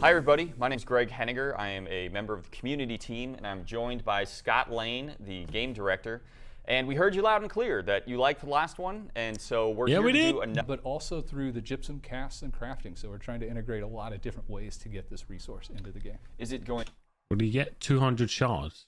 Hi everybody, my name is Greg Henniger. I am a member of the community team and I'm joined by Scott Lane, the game director. And we heard you loud and clear that you liked the last one, and so we're here to do another. But also through the gypsum casts and crafting, so we're trying to integrate a lot of different ways to get this resource into the game. Is it going? Would he get 200 shards?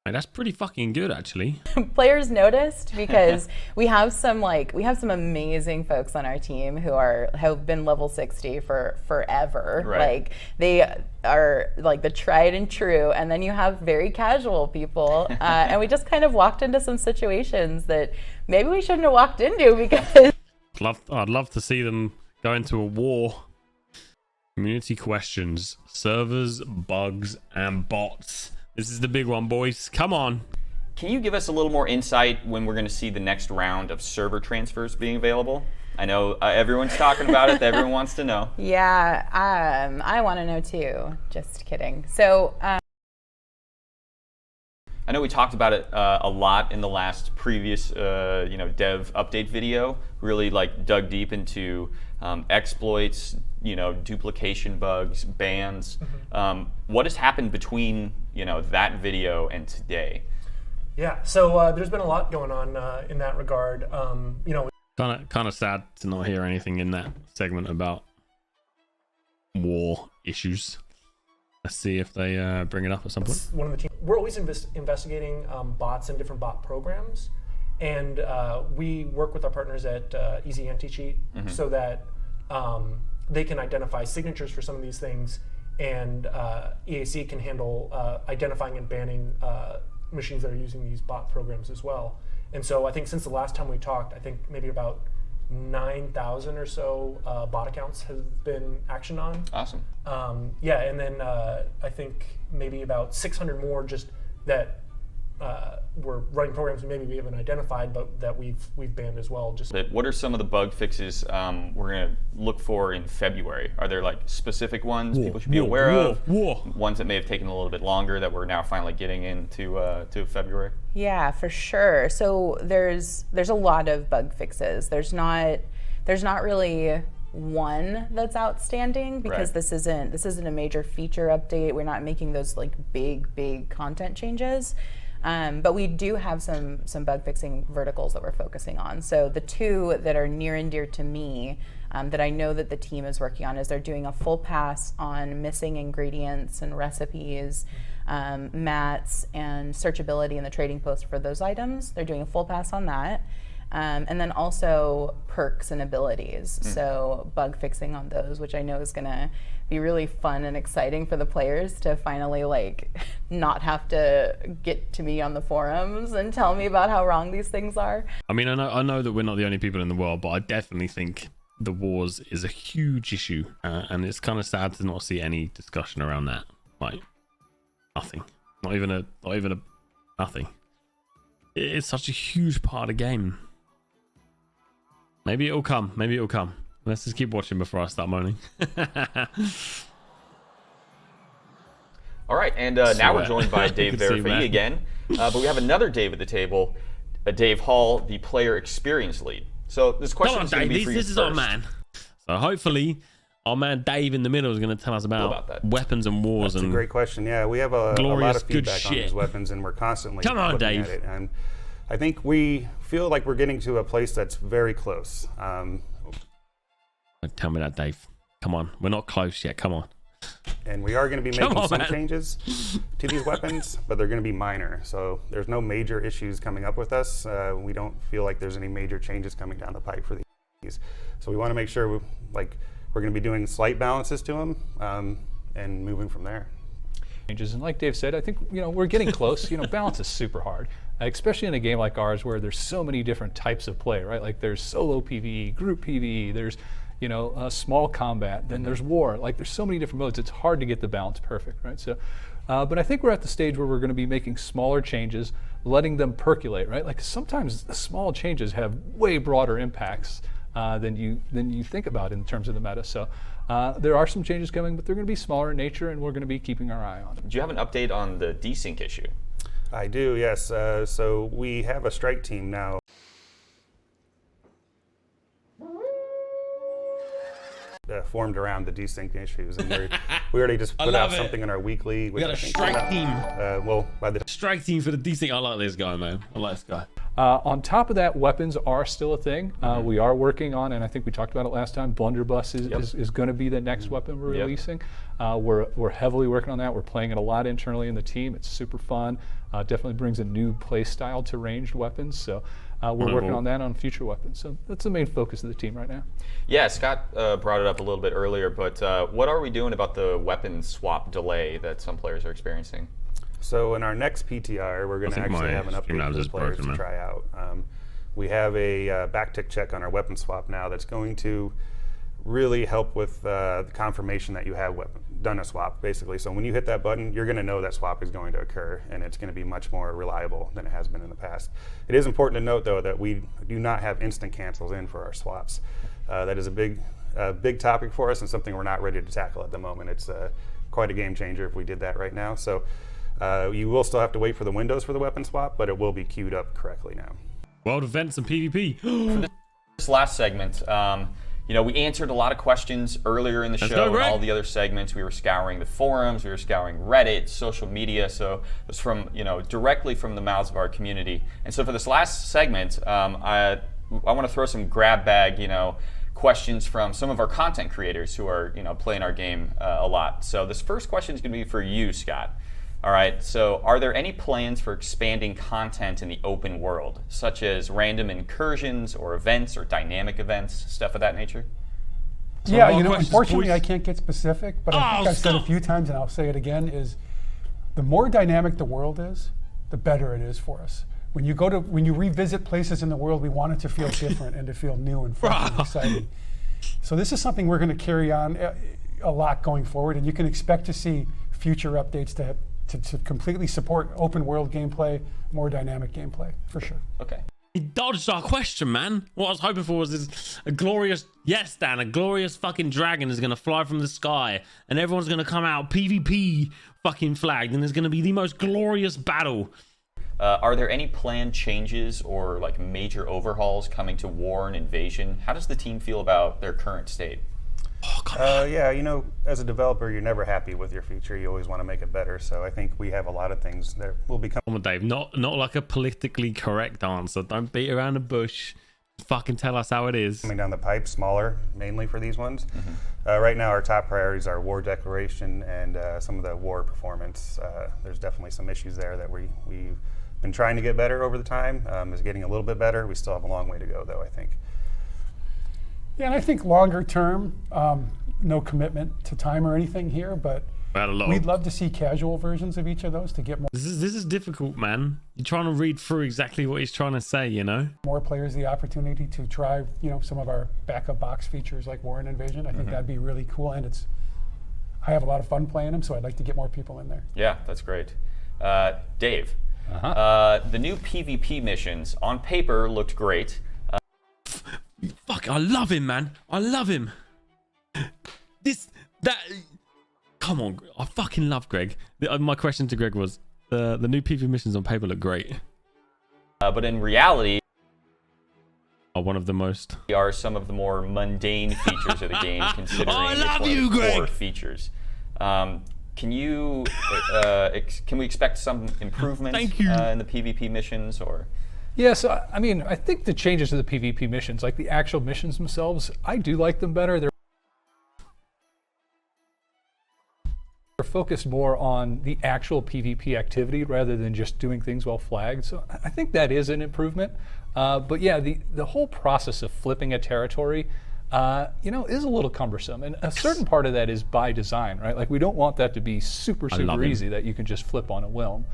Hey, that's pretty fucking good, actually. Players noticed because we have some amazing folks on our team who have been level 60 for forever. Right. Like they are like the tried and true, and then you have very casual people, and we just kind of walked into some situations that maybe we shouldn't have walked into because. I'd love to see them go into a war. Community questions, servers, bugs, and bots. This is the big one, boys. Come on. Can you give us a little more insight when we're going to see the next round of server transfers being available? I know everyone's talking about it. Everyone wants to know. Yeah, I want to know too. Just kidding. So. I know we talked about it a lot in the last previous, dev update video. Really like dug deep into exploits, duplication bugs, bans. What has happened between that video and today? Yeah, so there's been a lot going on in that regard. Kind of sad to not hear anything in that segment about war issues. Let's see if they bring it up at some point. One of the team, we're always investigating bots and different bot programs, and we work with our partners at Easy Anti-Cheat so that they can identify signatures for some of these things, and EAC can handle identifying and banning machines that are using these bot programs as well. And so I think since the last time we talked, I think maybe about 9,000 or so bot accounts have been actioned on. Awesome. Yeah, and then I think maybe about 600 more just that we're running programs maybe we haven't identified, but that we've banned as well. What are some of the bug fixes we're going to look for in February? Are there like specific ones people should be aware of? Ones that may have taken a little bit longer that we're now finally getting into to February? Yeah, for sure. So there's a lot of bug fixes. There's not really one that's outstanding because Right. this isn't a major feature update. We're not making those like big content changes. But we do have some bug fixing verticals that we're focusing on. So the two that are near and dear to me that I know that the team is working on is they're doing a full pass on missing ingredients and recipes, mats, and searchability in the trading post for those items. They're doing a full pass on that. And then also perks and abilities. So bug fixing on those, which I know is gonna be really fun and exciting for the players to finally like not have to get to me on the forums and tell me about how wrong these things are. I mean, I know that we're not the only people in the world, but I definitely think the wars is a huge issue, and it's kind of sad to not see any discussion around that. Like nothing, not even a nothing. It's such a huge part of the game. Maybe it'll come. Maybe it'll come. Let's just keep watching before I start moaning. All right, and now we're joined by Dave Verifee again. But we have another Dave at the table, Dave Hall, the player experience lead. So this question is going to be for you this is our man. So hopefully our man Dave in the middle is going to tell us about weapons and wars. That's a great question. Yeah, we have a lot of feedback on these weapons, and we're constantly looking at it. And I think we feel like we're getting to a place that's very close. Tell me that, Dave. Come on, we're not close yet. Come on. And we are going to be making some changes to these weapons, but they're going to be minor. So there's no major issues coming up with us. We don't feel like there's any major changes coming down the pipe for these. So we want to make sure we're going to be doing slight balances to them and moving from there. Changes, and like Dave said, I think we're getting close. Balance is super hard, especially in a game like ours where there's so many different types of play, right? Like there's solo PvE, group PvE, there's small combat, then there's war. Like there's so many different modes. It's hard to get the balance perfect, right? So, but I think we're at the stage where we're going to be making smaller changes, letting them percolate, right? Like sometimes the small changes have way broader impacts than you think about in terms of the meta. So there are some changes coming, but they're going to be smaller in nature, and we're going to be keeping our eye on them. Do you have an update on the desync issue? I do, yes. So we have a strike team now. formed around the desync issues, and we already just put out something in our weekly. We got a strike team. Well, by the strike team for the desync. I like this guy, man. I like this guy. On top of that, weapons are still a thing. We are working on, and I think we talked about it last time, Blunderbuss is going to be the next weapon we're releasing. We're heavily working on that. We're playing it a lot internally in the team. It's super fun. Definitely brings a new play style to ranged weapons. So we're working on that on future weapons. So that's the main focus of the team right now. Yeah, Scott brought it up a little bit earlier, but what are we doing about the weapon swap delay that some players are experiencing? So in our next PTR, we're going to actually have an update for the players to try out. We have a backtick check on our weapon swap now that's going to really help with the confirmation that you have done a swap, basically. So when you hit that button, you're going to know that swap is going to occur, and it's going to be much more reliable than it has been in the past. It is important to note, though, that we do not have instant cancels in for our swaps. That is a big topic for us and something we're not ready to tackle at the moment. It's quite a game changer if we did that right now. So you will still have to wait for the windows for the weapon swap, but it will be queued up correctly now. World events and PvP. This last segment, you know, we answered a lot of questions earlier in the show and all the other segments. We were scouring the forums, we were scouring Reddit, social media, so it was from, you know, directly from the mouths of our community. And so for this last segment, I want to throw some grab bag, you know, questions from some of our content creators who are, you know, playing our game a lot. So this first question is going to be for you, Scott. All right, so are there any plans for expanding content in the open world, such as random incursions or events or dynamic events, stuff of that nature? So yeah, you know, unfortunately I can't get specific, but I think I've said a few times and I'll say it again, is the more dynamic the world is, the better it is for us. When you revisit places in the world, we want it to feel different and to feel new and fresh and exciting. So this is something we're going to carry on a lot going forward, and you can expect to see future updates to completely support open world gameplay, more dynamic gameplay, for sure. Okay. He dodged our question, man. What I was hoping for was a glorious, yes, Dan, a glorious fucking dragon is going to fly from the sky and everyone's going to come out PvP fucking flagged and there's going to be the most glorious battle. Are there any planned changes or like major overhauls coming to War and Invasion? How does the team feel about their current state? Yeah, you know, as a developer, you're never happy with your feature. You always want to make it better. So I think we have a lot of things that will become. Come on, Dave. Not like a politically correct answer. Don't beat around the bush. Fucking tell us how it is. Coming down the pipe, smaller, mainly for these ones. Right now, our top priorities are war declaration and some of the war performance. There's definitely some issues there that we've been trying to get better over the time. Is getting a little bit better. We still have a long way to go, though, I think. Yeah, and I think longer term, no commitment to time or anything here, but we'd love to see casual versions of each of those to get more. This is difficult, man. You're trying to read through exactly what he's trying to say, you know? More players the opportunity to try, you know, some of our backup box features like War and Invasion. I think that'd be really cool, and I have a lot of fun playing them, so I'd like to get more people in there. Yeah, that's great. Dave, the new PvP missions on paper looked great. Fuck, I love him, man. I love him. Come on, I fucking love Greg. My question to Greg was, the new PvP missions on paper look great. But in reality, are one of the most. Are some of the more mundane features of the game, considering I it's love one you, of the core Greg. features. Can we expect some improvement Thank you. In the PvP missions, or? Yeah, so I mean, I think the changes to the PvP missions, like the actual missions themselves, I do like them better. They're focused more on the actual PvP activity rather than just doing things while flagged. So I think that is an improvement. But yeah, the whole process of flipping a territory, you know, is a little cumbersome. And a certain part of that is by design, right? Like we don't want that to be super easy that you can just flip on a whim.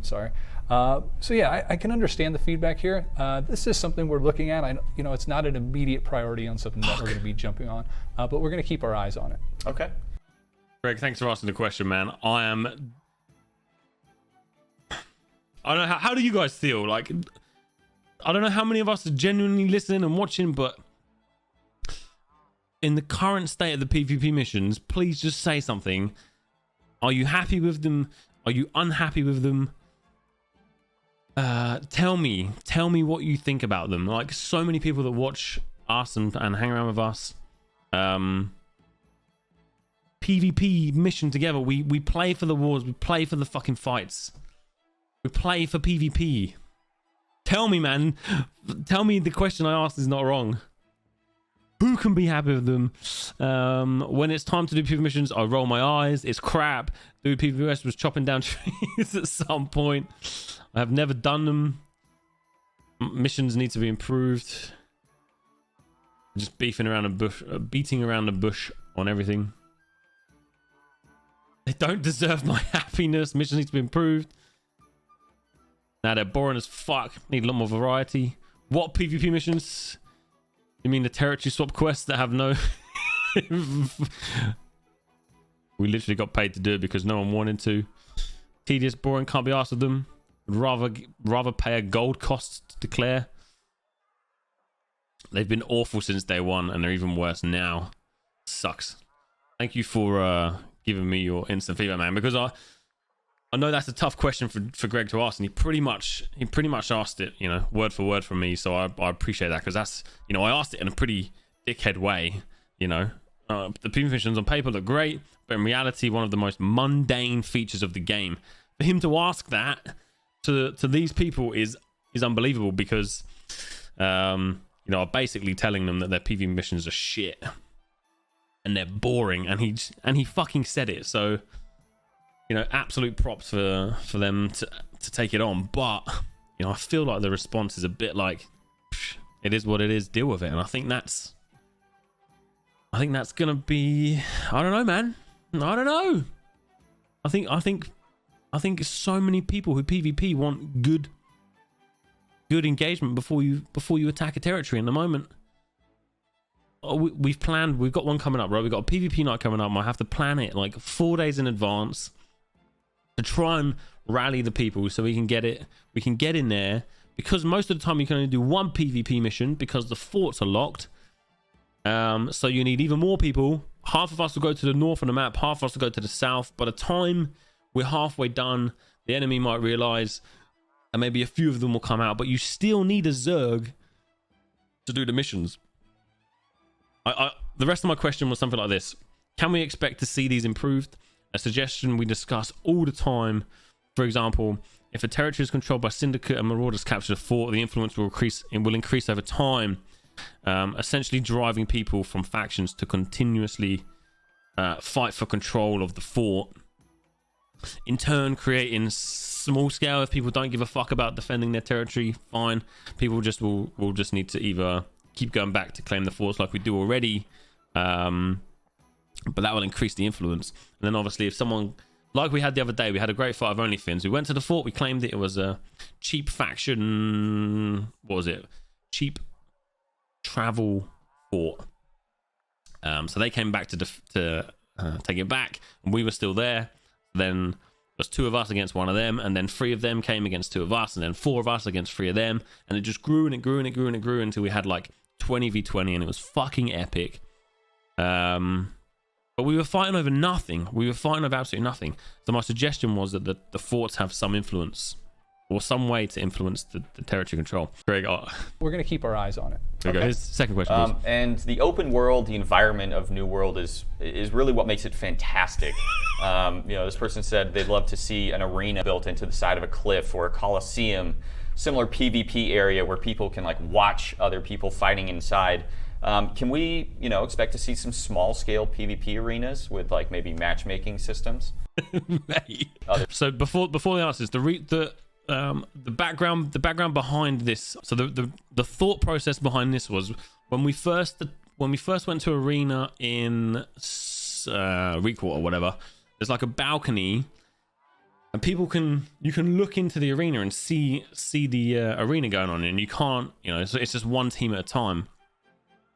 So yeah, I can understand the feedback here. This is something we're looking at. You know, it's not an immediate priority on something that we're going to be jumping on, but we're going to keep our eyes on it. Okay. Greg, thanks for asking the question, man. I don't know, how do you guys feel? Like, I don't know how many of us are genuinely listening and watching, but in the current state of the PvP missions, please just say something. Are you happy with them? Are you unhappy with them? Tell me what you think about them. Like, so many people that watch us and hang around with us PvP mission together. We play for the wars. We play for the fucking fights. We play for PvP. Tell me, man. Tell me the question I asked is not wrong. Who can be happy with them? When it's time to do PvP missions, I roll my eyes. It's crap. Dude, PvP was chopping down trees at some point. I have never done them. Missions need to be improved. Just beefing around a bush, beating around the bush on everything. They don't deserve my happiness. Missions need to be improved. Now they're boring as fuck. Need a lot more variety. What PvP missions? You mean the territory swap quests that have no... We literally got paid to do it because no one wanted to. Tedious, boring, can't be asked with them. Would rather pay a gold cost to declare. They've been awful since day one and they're even worse now. Sucks. Thank you for giving me your instant feedback, man, because I know that's a tough question for Greg to ask, and he pretty much asked it, you know, word for word from me. So I appreciate that, because that's, you know, I asked it in a pretty dickhead way. You know, the PvP missions on paper look great, but in reality, one of the most mundane features of the game. For him to ask that to these people is unbelievable, because you know, I'm basically telling them that their PvP missions are shit and they're boring, and he fucking said it. So, you know, absolute props for them to take it on. But, you know, I feel like the response is a bit like, it is what it is, deal with it. And I think that's gonna be, I don't know, man. I don't know. I think so many people who PvP want good engagement before you attack a territory. In the moment, we've got one coming up, right? We've got a PvP night coming up. I have to plan it like 4 days in advance to try and rally the people so we can get in there, because most of the time you can only do one PvP mission because the forts are locked. So you need even more people. Half of us will go to the north on the map, half of us will go to the south. By the time we're halfway done, the enemy might realize, and maybe a few of them will come out, but you still need a Zerg to do the missions. The rest of my question was something like this: can we expect to see these improved? A suggestion we discuss all the time. For example, if a territory is controlled by Syndicate and Marauders capture the fort, the influence will increase over time, essentially driving people from factions to continuously fight for control of the fort. In turn, creating small scale. If people don't give a fuck about defending their territory, fine. People will just need to either keep going back to claim the forts like we do already, but that will increase the influence. And then obviously, if someone, like we had the other day, we had a great fight of OnlyFins. We went to the fort, we claimed it. It was a cheap faction. What was it? Cheap travel fort. So they came back to take it back, and we were still there. Then there's 2 of us against 1 of them, and then 3 of them came against 2 of us, and then 4 of us against 3 of them, and it just grew and it grew and it grew and it grew until we had like 20v20, and it was fucking epic. But we were fighting over nothing. We were fighting over absolutely nothing. So my suggestion was that the forts have some influence, or some way to influence the territory control. Greg, we're going to keep our eyes on it. There we go. Here's the second question. And the open world, the environment of New World is really what makes it fantastic. You know, this person said they'd love to see an arena built into the side of a cliff, or a coliseum, similar PvP area where people can like watch other people fighting inside. Can we, you know, expect to see some small scale PvP arenas with like maybe matchmaking systems? So before the answers, the background behind this. So the thought process behind this was when we first went to arena in Requart or whatever. There's like a balcony, and you can look into the arena and see the arena going on, and you can't, you know, it's just one team at a time.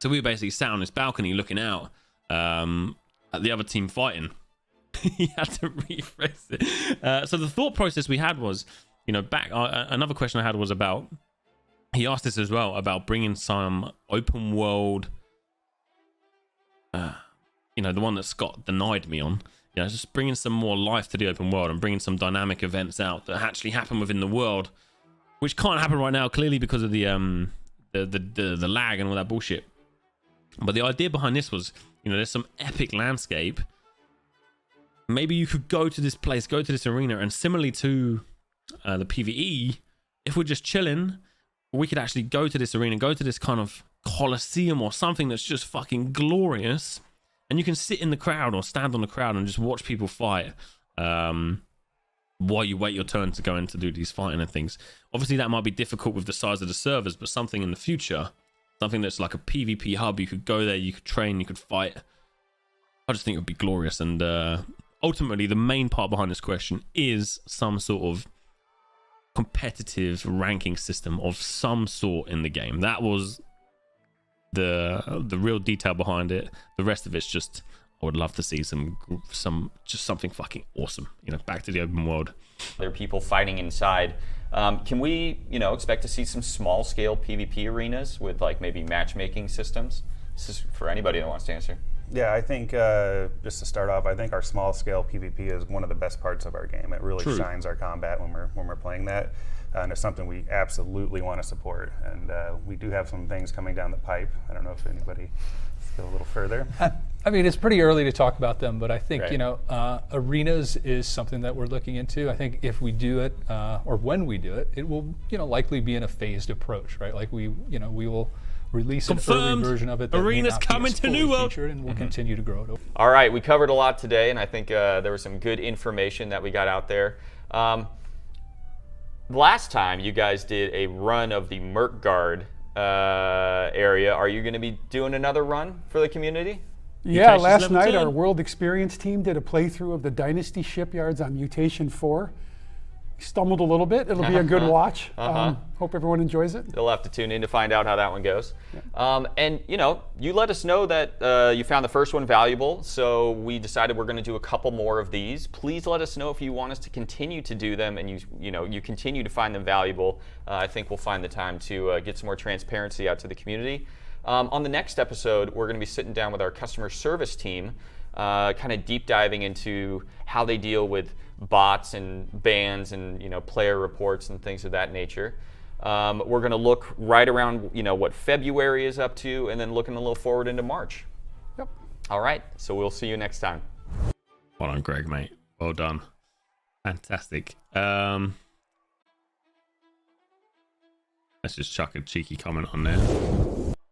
So we were basically sat on this balcony looking out at the other team fighting. He had to rephrase it. So the thought process we had was, you know, another question I had was about, he asked this as well, about bringing some open world, you know, the one that Scott denied me on, you know, just bringing some more life to the open world and bringing some dynamic events out that actually happen within the world, which can't happen right now, clearly because of the lag and all that bullshit. But the idea behind this was, you know, there's some epic landscape. Maybe you could go to this place, go to this arena, and similarly to the PvE, if we're just chilling, we could actually go to this arena, go to this kind of coliseum or something that's just fucking glorious, and you can sit in the crowd or stand on the crowd and just watch people fight while you wait your turn to go in to do these fighting and things. Obviously that might be difficult with the size of the servers, but something in the future, something that's like a PvP hub, you could go there, you could train, you could fight. I just think it would be glorious. And ultimately the main part behind this question is some sort of competitive ranking system of some sort in the game. That was the real detail behind it. The rest of it's just, I would love to see some just something fucking awesome, you know, back to the open world. There are people fighting inside. Can we, you know, expect to see some small scale PvP arenas with like maybe matchmaking systems? This is for anybody that wants to answer. Yeah, I think just to start off, I think our small scale PvP is one of the best parts of our game. It really shines our combat when we're playing that. And it's something we absolutely want to support. And we do have some things coming down the pipe. I don't know if anybody go a little further. I mean, it's pretty early to talk about them, but I think, you know, arenas is something that we're looking into. I think if we do it, or when we do it, it will, you know, likely be in a phased approach, right? Like we will release an early version of it that arenas coming to New World, and we'll continue to grow it. All right, we covered a lot today, and I think there was some good information that we got out there. Last time you guys did a run of the Merkgard area. Are you going to be doing another run for the community? Yeah, last night our World Experience team did a playthrough of the Dynasty shipyards on Mutation 4. Stumbled a little bit. It'll be a good watch. Hope everyone enjoys it. You'll have to tune in to find out how that one goes. Yeah. And you know, you let us know that you found the first one valuable, so we decided we're going to do a couple more of these. Please let us know if you want us to continue to do them, and you continue to find them valuable. I think we'll find the time to get some more transparency out to the community. On the next episode, we're going to be sitting down with our customer service team, kind of deep diving into how they deal with bots and bans and player reports and things of that nature. We're going to look right around what February is up to, and then looking a little forward into March. Yep. All right, so we'll see you next time. Well done, Greg, mate. Well done. Fantastic. Let's just chuck a cheeky comment on there.